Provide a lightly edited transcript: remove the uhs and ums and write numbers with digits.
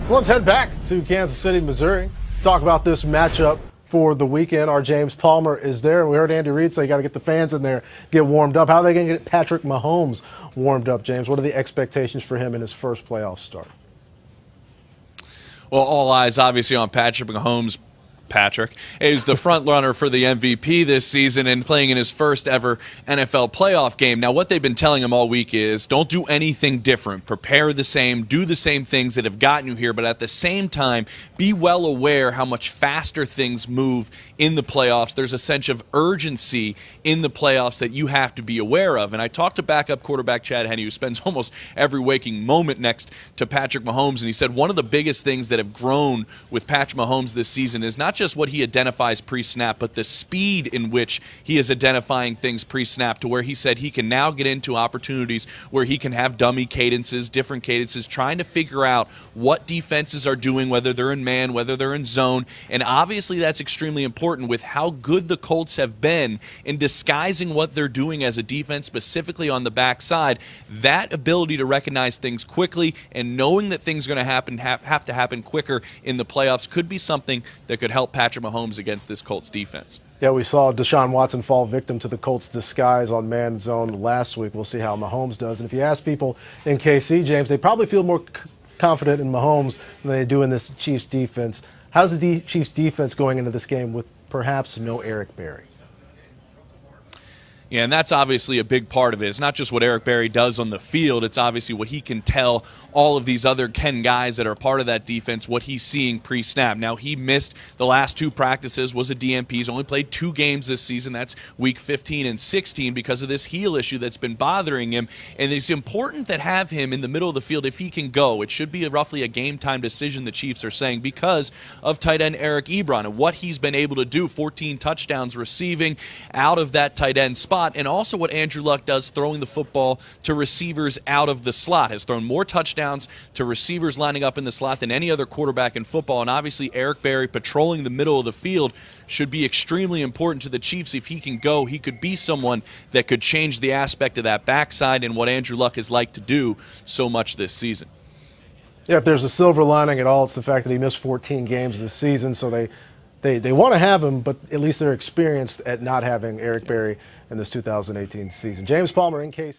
So let's head back to Kansas City, Missouri. Talk about this matchup for the weekend. Our James Palmer is there. We heard Andy Reid say you got to get the fans in there, get warmed up. How are they going to get Patrick Mahomes warmed up, James? What are the expectations for him in his first playoff start? Well, all eyes obviously on Patrick Mahomes. Patrick is the front runner for the MVP this season and playing in his first ever NFL playoff game. Now, what they've been telling him all week is don't do anything different. Prepare the same, do the same things that have gotten you here, but at the same time, be well aware how much faster things move in the playoffs. There's a sense of urgency in the playoffs that you have to be aware of. And I talked to backup quarterback Chad Henne, who spends almost every waking moment next to Patrick Mahomes, and he said one of the biggest things that have grown with Patrick Mahomes this season is not just what he identifies pre-snap, but the speed in which he is identifying things pre-snap, to where he said he can now get into opportunities where he can have dummy cadences, different cadences, trying to figure out what defenses are doing, whether they're in man, whether they're in zone. And obviously that's extremely important with how good the Colts have been in disguising what they're doing as a defense, specifically on the backside. That ability to recognize things quickly and knowing that things are going to happen have to happen quicker in the playoffs could be something that could help Patrick Mahomes against this Colts defense. Yeah, we saw Deshaun Watson fall victim to the Colts' disguise on man zone last week. We'll see how Mahomes does. And if you ask people in KC, James, they probably feel more confident in Mahomes than they do in this Chiefs defense. How's the Chiefs defense going into this game with perhaps no Eric Berry? Yeah, and that's obviously a big part of it. It's not just what Eric Berry does on the field. It's obviously what he can tell all of these other Ken guys that are part of that defense, what he's seeing pre-snap. Now, he missed the last two practices, was a DNP. He's only played 2 games this season. That's week 15 and 16 because of this heel issue that's been bothering him. And it's important that have him in the middle of the field if he can go. It should be roughly a game-time decision, the Chiefs are saying, because of tight end Eric Ebron and what he's been able to do, 14 touchdowns receiving out of that tight end spot. And also what Andrew Luck does throwing the football to receivers out of the slot. Has thrown more touchdowns to receivers lining up in the slot than any other quarterback in football. And obviously Eric Berry patrolling the middle of the field should be extremely important to the Chiefs. If he can go, he could be someone that could change the aspect of that backside and what Andrew Luck has liked to do so much this season. Yeah, if there's a silver lining at all, it's the fact that he missed 14 games this season, so they want to have him, but at least they're experienced at not having Eric Berry in this 2018 season. James Palmer in KC.